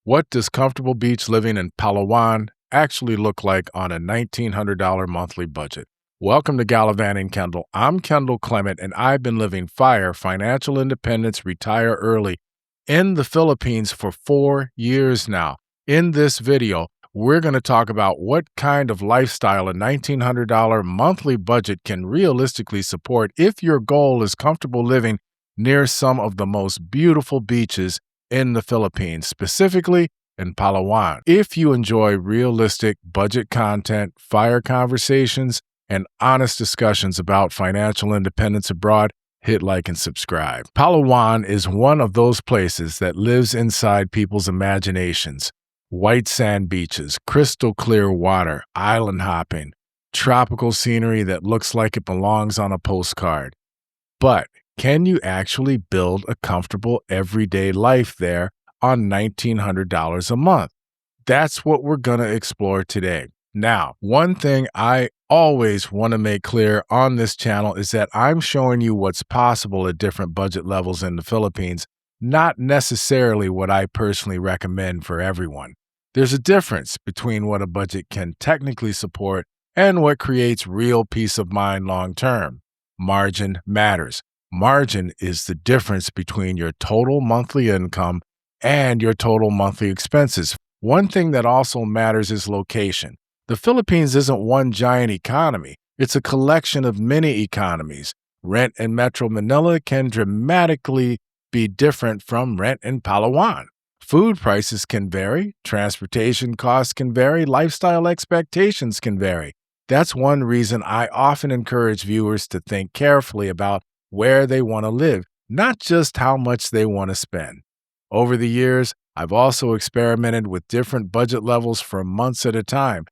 What does comfortable beach living in Palawan actually look like on a $1,900 monthly budget? Welcome to Gallivanting, Kendall. I'm Kendall Clement, and I've been living FIRE, financial independence, retire early, in the Philippines for 4 years now. In this video, we're going to talk about what kind of lifestyle a $1,900 monthly budget can realistically support if your goal is comfortable living near some of the most beautiful beaches in the Philippines, specifically in Palawan. If you enjoy realistic budget content, FIRE conversations, and honest discussions about financial independence abroad, hit like and subscribe. Palawan is one of those places that lives inside people's imaginations. White sand beaches, crystal clear water, island hopping, tropical scenery that looks like it belongs on a postcard. But can you actually build a comfortable everyday life there on $1,900 a month? That's what we're going to explore today. Now, one thing I always want to make clear on this channel is that I'm showing you what's possible at different budget levels in the Philippines, not necessarily what I personally recommend for everyone. There's a difference between what a budget can technically support and what creates real peace of mind long term. Margin matters. Margin is the difference between your total monthly income and your total monthly expenses. One thing that also matters is location. The Philippines isn't one giant economy. It's a collection of mini economies. Rent in Metro Manila can dramatically be different from rent in Palawan. Food prices can vary, transportation costs can vary, lifestyle expectations can vary. That's one reason I often encourage viewers to think carefully about where they want to live, not just how much they want to spend. Over the years, I've also experimented with different budget levels for months at a time,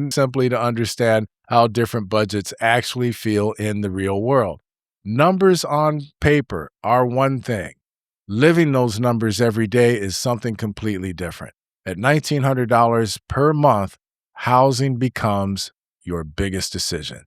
simply to understand how different budgets actually feel in the real world. Numbers on paper are one thing. Living those numbers every day is something completely different. At $1,900 per month, housing becomes your biggest decision.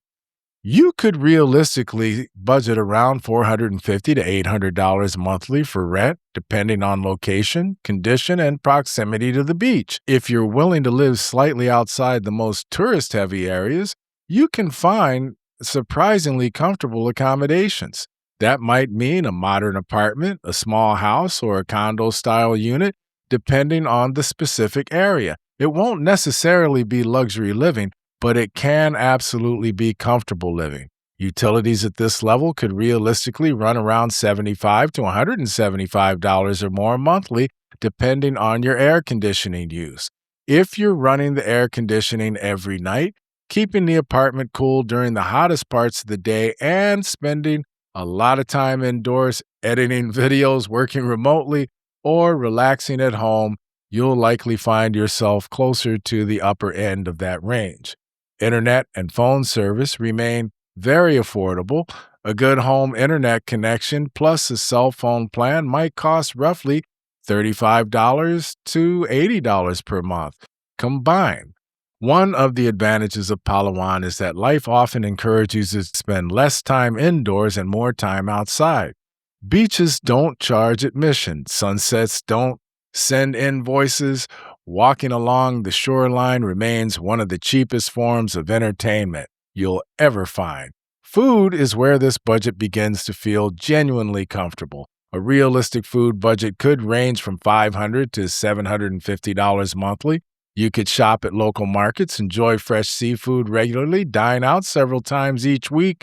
You could realistically budget around $450 to $800 monthly for rent, depending on location, condition, and proximity to the beach. If you're willing to live slightly outside the most tourist-heavy areas, you can find surprisingly comfortable accommodations. That might mean a modern apartment, a small house, or a condo-style unit, depending on the specific area. It won't necessarily be luxury living, but it can absolutely be comfortable living. Utilities at this level could realistically run around $75 to $175 or more monthly, depending on your air conditioning use. If you're running the air conditioning every night, keeping the apartment cool during the hottest parts of the day, and spending a lot of time indoors editing videos, working remotely, or relaxing at home, you'll likely find yourself closer to the upper end of that range. Internet and phone service remain very affordable. A good home internet connection plus a cell phone plan might cost roughly $35 to $80 per month combined. One of the advantages of Palawan is that life often encourages you to spend less time indoors and more time outside. Beaches don't charge admission. Sunsets don't send invoices. Walking along the shoreline remains one of the cheapest forms of entertainment you'll ever find. Food is where this budget begins to feel genuinely comfortable. A realistic food budget could range from $500 to $750 monthly. You could shop at local markets, enjoy fresh seafood regularly, dine out several times each week,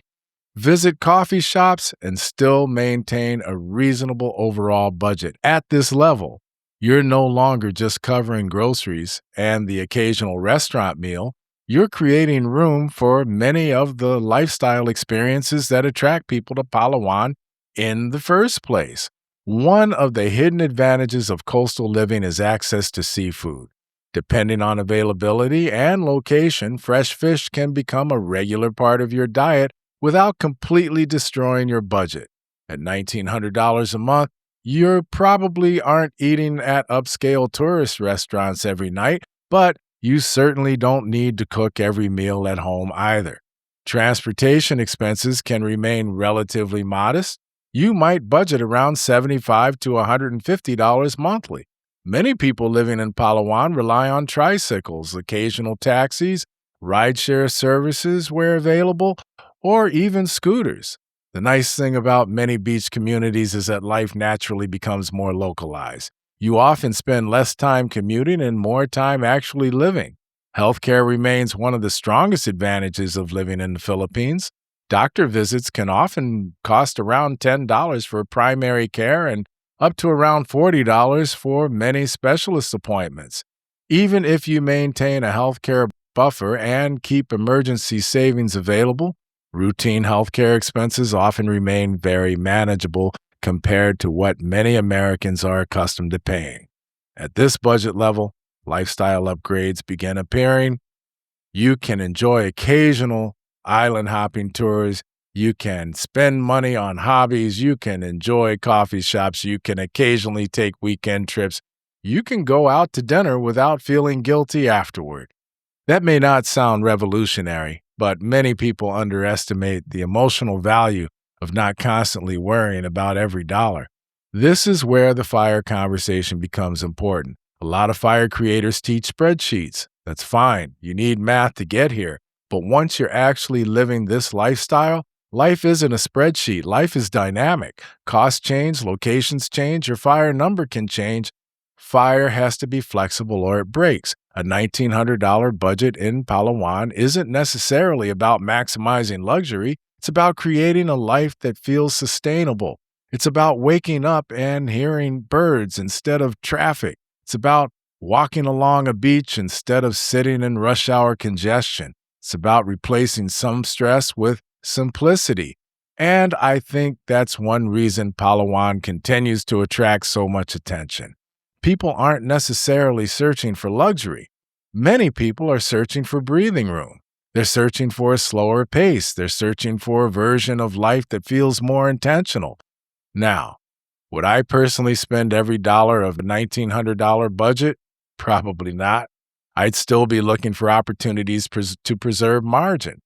visit coffee shops, and still maintain a reasonable overall budget. At this level, you're no longer just covering groceries and the occasional restaurant meal. You're creating room for many of the lifestyle experiences that attract people to Palawan in the first place. One of the hidden advantages of coastal living is access to seafood. Depending on availability and location, fresh fish can become a regular part of your diet without completely destroying your budget. At $1,900 a month, you probably aren't eating at upscale tourist restaurants every night, but you certainly don't need to cook every meal at home either. Transportation expenses can remain relatively modest. You might budget around $75 to $150 monthly. Many people living in Palawan rely on tricycles, occasional taxis, rideshare services where available, or even scooters. The nice thing about many beach communities is that life naturally becomes more localized. You often spend less time commuting and more time actually living. Healthcare remains one of the strongest advantages of living in the Philippines. Doctor visits can often cost around $10 for primary care and up to around $40 for many specialist appointments. Even if you maintain a healthcare buffer and keep emergency savings available, routine healthcare expenses often remain very manageable compared to what many Americans are accustomed to paying. At this budget level, lifestyle upgrades begin appearing. You can enjoy occasional island hopping tours. You can spend money on hobbies. You can enjoy coffee shops. You can occasionally take weekend trips. You can go out to dinner without feeling guilty afterward. That may not sound revolutionary, but many people underestimate the emotional value of not constantly worrying about every dollar. This is where the FIRE conversation becomes important. A lot of FIRE creators teach spreadsheets. That's fine. You need math to get here. But once you're actually living this lifestyle, life isn't a spreadsheet. Life is dynamic. Costs change, locations change, your FIRE number can change. FIRE has to be flexible or it breaks. A $1,900 budget in Palawan isn't necessarily about maximizing luxury. It's about creating a life that feels sustainable. It's about waking up and hearing birds instead of traffic. It's about walking along a beach instead of sitting in rush hour congestion. It's about replacing some stress with simplicity. And I think that's one reason Palawan continues to attract so much attention. People aren't necessarily searching for luxury. Many people are searching for breathing room. They're searching for a slower pace. They're searching for a version of life that feels more intentional. Now, would I personally spend every dollar of a $1,900 budget? Probably not. I'd still be looking for opportunities to preserve margin.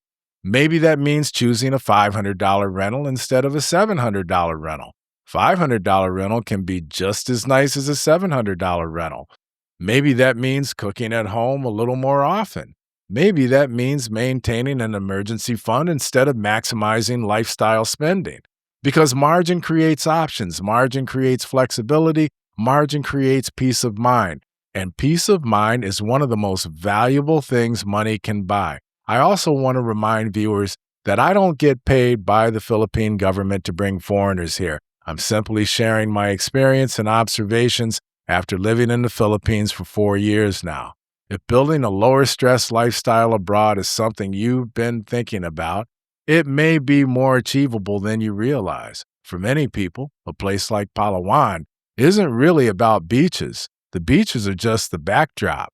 Maybe that means choosing a $500 rental instead of a $700 rental. $500 rental can be just as nice as a $700 rental. Maybe that means cooking at home a little more often. Maybe that means maintaining an emergency fund instead of maximizing lifestyle spending. Because margin creates options, margin creates flexibility, margin creates peace of mind. And peace of mind is one of the most valuable things money can buy. I also want to remind viewers that I don't get paid by the Philippine government to bring foreigners here. I'm simply sharing my experience and observations after living in the Philippines for 4 years now. If building a lower stress lifestyle abroad is something you've been thinking about, it may be more achievable than you realize. For many people, a place like Palawan isn't really about beaches. The beaches are just the backdrop.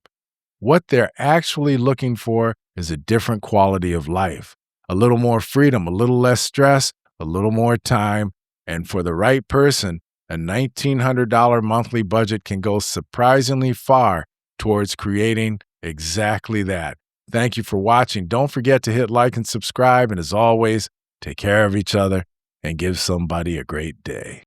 What they're actually looking for is a different quality of life. A little more freedom, a little less stress, a little more time. And for the right person, a $1,900 monthly budget can go surprisingly far towards creating exactly that. Thank you for watching. Don't forget to hit like and subscribe. And as always, take care of each other and give somebody a great day.